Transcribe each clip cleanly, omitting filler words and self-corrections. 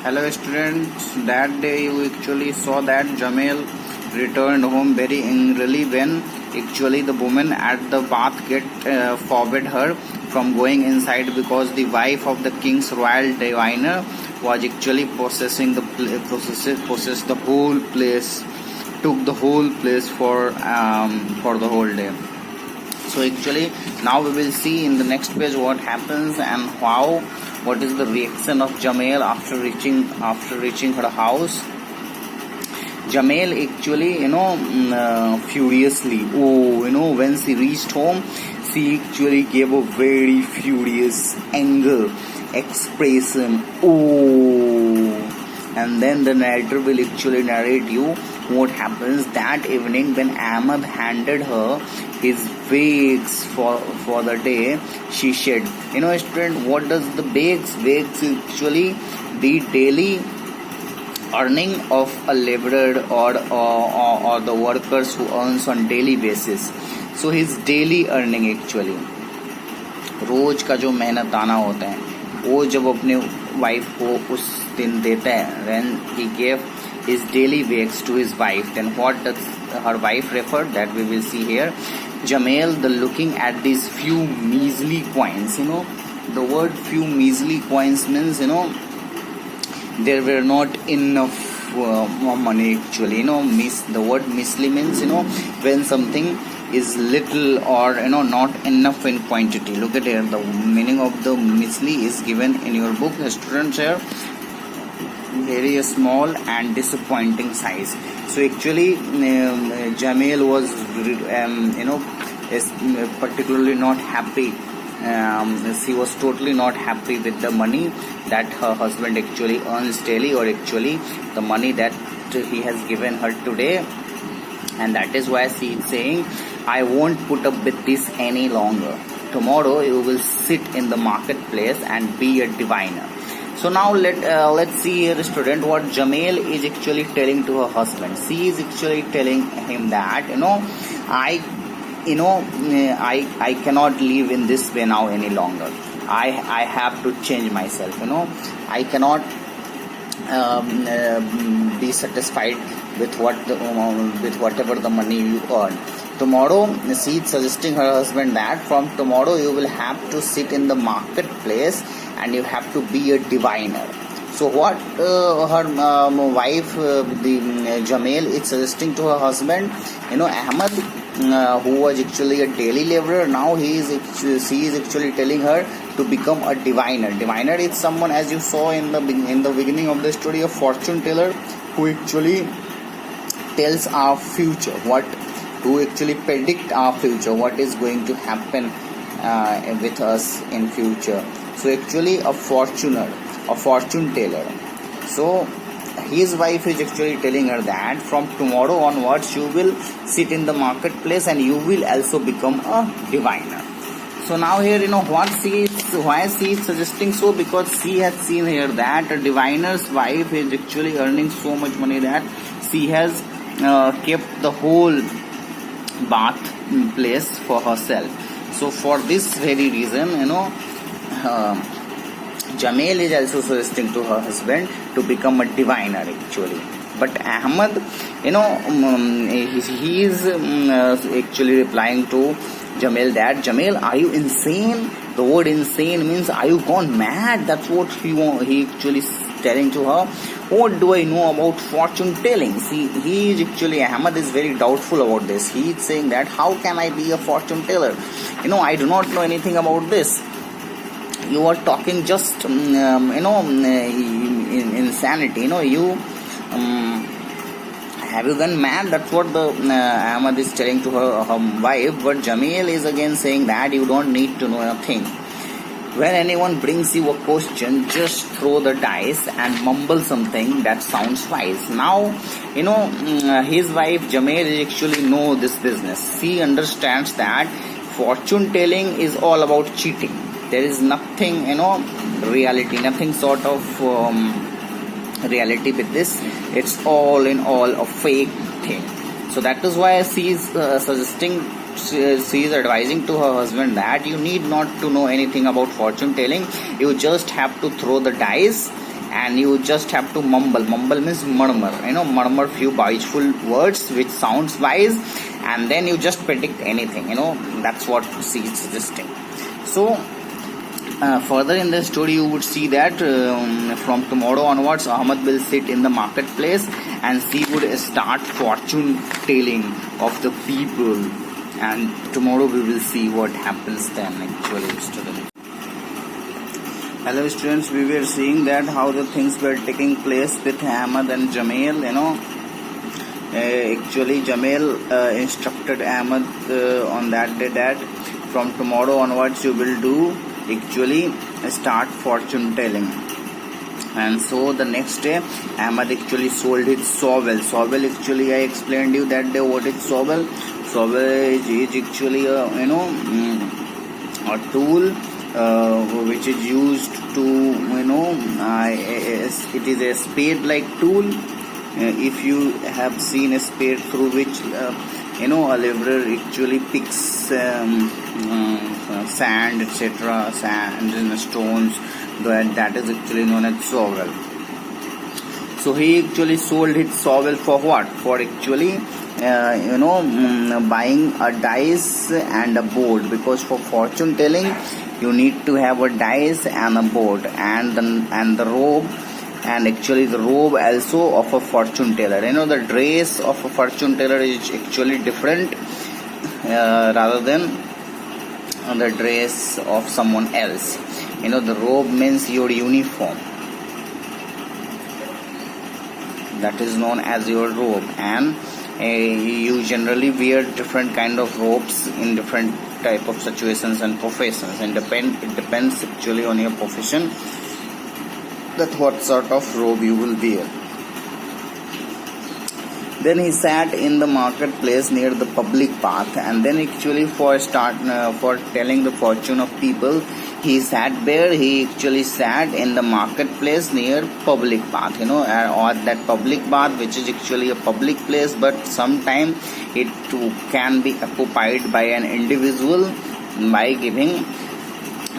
Hello students, that day you actually saw that Jamil returned home very angrily when actually the woman at the bath gate forbade her from going inside because the wife of the king's royal diviner was actually possessing possessed the whole place, took the whole place for the whole day. So actually now we will see in the next page what happens and what is the reaction of Jamil after reaching her house. Jamil actually furiously, when she reached home, she actually gave a very furious anger expression. And then the narrator will actually narrate you what happens that evening when Ahmed handed her his wigs for the day. She said, student, what does the wigs actually the daily earning of a laborer or the workers who earns on daily basis. So his daily earning actually रोज का जो मेहनताना होता है वो जब अपने wife को उस दिन देता है, when he gave his daily wages to his wife, then what does her wife refer? That we will see here. Jamil, the looking at these few measly coins, the word few measly coins means, there were not enough money actually, the word measly means, when something is little or not enough in quantity. Look at here, the meaning of the measly is given in your book, students. Here very small and disappointing size. So actually Jamil was is particularly not happy. She was totally not happy with the money that her husband actually earns daily, or actually the money that he has given her today. And that is why she is saying, I won't put up with this any longer. Tomorrow you will sit in the marketplace and be a diviner. So now let's see here, student, what Jamil is actually telling to her husband. She is actually telling him that I cannot live in this way now any longer. I have to change myself. I cannot be satisfied with whatever the money you earn. Tomorrow, she is suggesting her husband that from tomorrow you will have to sit in the marketplace and you have to be a diviner. So what her wife, Jamil, is suggesting to her husband, Ahmed, who was actually a daily laborer, now she is actually telling her to become a diviner. Diviner is someone, as you saw in the beginning of the story, a fortune teller who actually tells our future, who actually predict our future, what is going to happen with us in future. So actually a fortune teller. So his wife is actually telling her that from tomorrow onwards you will sit in the marketplace and you will also become a diviner. So now here why she is suggesting so, because she has seen here that a diviner's wife is actually earning so much money that she has kept the whole bath place for herself. So for this very reason, Jamil is also suggesting to her husband to become a diviner actually. But Ahmed, he is actually replying to Jamil that, Jamil, are you insane? The word insane means, are you gone mad? That's what he actually is telling to her. What do I know about fortune telling? See, Ahmed is very doubtful about this. He is saying that, how can I be a fortune teller? I do not know anything about this. You are talking just insanity. Have you gone mad? That's what the Ahmed is telling to her wife. But Jamil is again saying that you don't need to know nothing. When anyone brings you a question, just throw the dice and mumble something that sounds wise. Now, his wife Jamil is actually know this business. She understands that fortune telling is all about cheating. There is nothing, reality, nothing sort of reality with this. It's all in all a fake thing. So that is why she is she is advising to her husband that you need not to know anything about fortune telling. You just have to throw the dice and you just have to mumble. Mumble means murmur, murmur few wishful words which sounds wise, and then you just predict anything. That's what she is suggesting. So further in the story you would see that from tomorrow onwards Ahmed will sit in the marketplace and she would start fortune telling of the people, and tomorrow we will see what happens then actually, students. Hello students, we were seeing that how the things were taking place with Ahmed and Jamil. Actually Jamil instructed Ahmed on that day that from tomorrow onwards you will do actually start fortune telling. And so the next day Ahmed actually sold his shovel. Shovel actually I explained you that day what is shovel. Shovel is actually a tool which is used to it is a spade like tool. If you have seen a spade through which a laborer actually picks sand, etc., sand and stones, that is actually known as shovel. So he actually sold his shovel for what? For actually buying a dice and a board, because for fortune telling you need to have a dice and a board and the robe, and actually the robe also of a fortune teller. The dress of a fortune teller is actually different rather than the dress of someone else. The robe means your uniform, that is known as your robe, and you generally wear different kind of robes in different type of situations and professions, and it depends actually on your profession that what sort of robe you will wear. Then he sat in the marketplace near the public path, and then actually for telling the fortune of people, he sat there. He actually sat in the marketplace near public path, or that public path which is actually a public place, but sometime it can be occupied by an individual by giving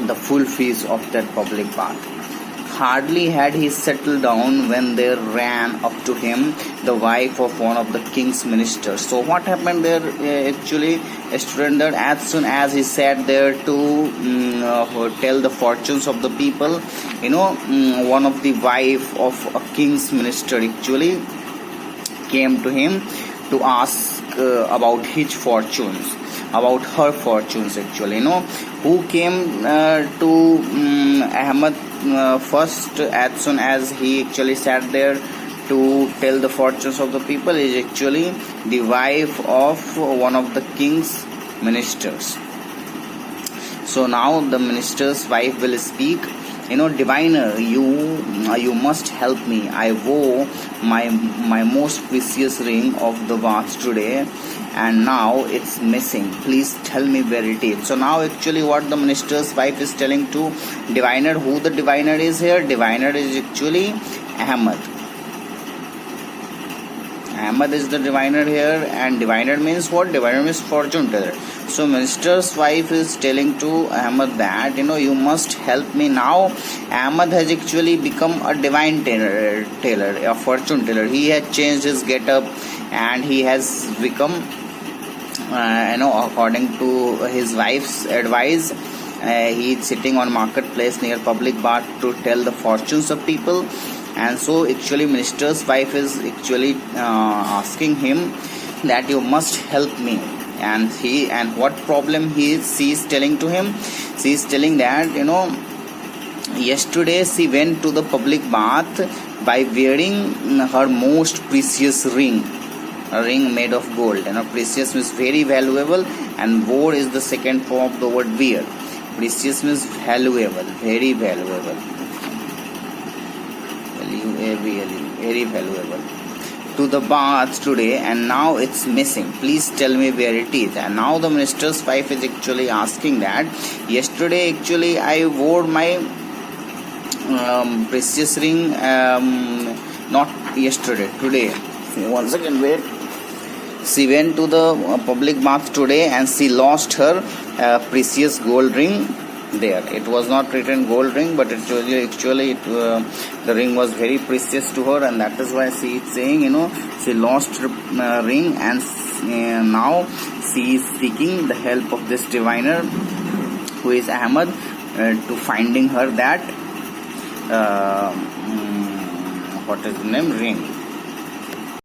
the full fees of that public path. Hardly had he settled down when there ran up to him the wife of one of the king's ministers. So what happened there actually, student, that as soon as he sat there to tell the fortunes of the people, one of the wife of a king's minister actually came to him to ask about his fortunes, about her fortunes actually. Who came to Ahmed first as soon as he actually sat there to tell the fortunes of the people is actually the wife of one of the king's ministers. So now the minister's wife will speak. Diviner, you must help me. I wore my most precious ring of the bath today, and now it's missing. Please tell me where it is. So now actually what the minister's wife is telling to diviner, who the diviner is here? Diviner is actually Ahmed. Ahmed is the diviner here, and diviner means what? Diviner means fortune teller. So minister's wife is telling to Ahmed that you must help me. Now Ahmed has actually become a divine teller, a fortune teller. He has changed his get-up and he has become according to his wife's advice, he is sitting on marketplace near public bath to tell the fortunes of people. And so actually minister's wife is actually asking him that you must help me. And what problem she is telling to him? She is telling that yesterday she went to the public bath by wearing her most precious ring, a ring made of gold. Precious means very valuable, and wore is the second form of the word wear. Precious means valuable, very valuable, very valuable, to the bath today, and now it's missing. Please tell me where it is. And now the minister's wife is actually asking that yesterday actually I wore my precious ring, not yesterday, today. One second, wait. She went to the public bath today and she lost her precious gold ring there. It was not written gold ring, but actually the ring was very precious to her, and that is why she is saying, she lost her ring, and now she is seeking the help of this diviner, who is Ahmed, to finding her that what is the name, ring.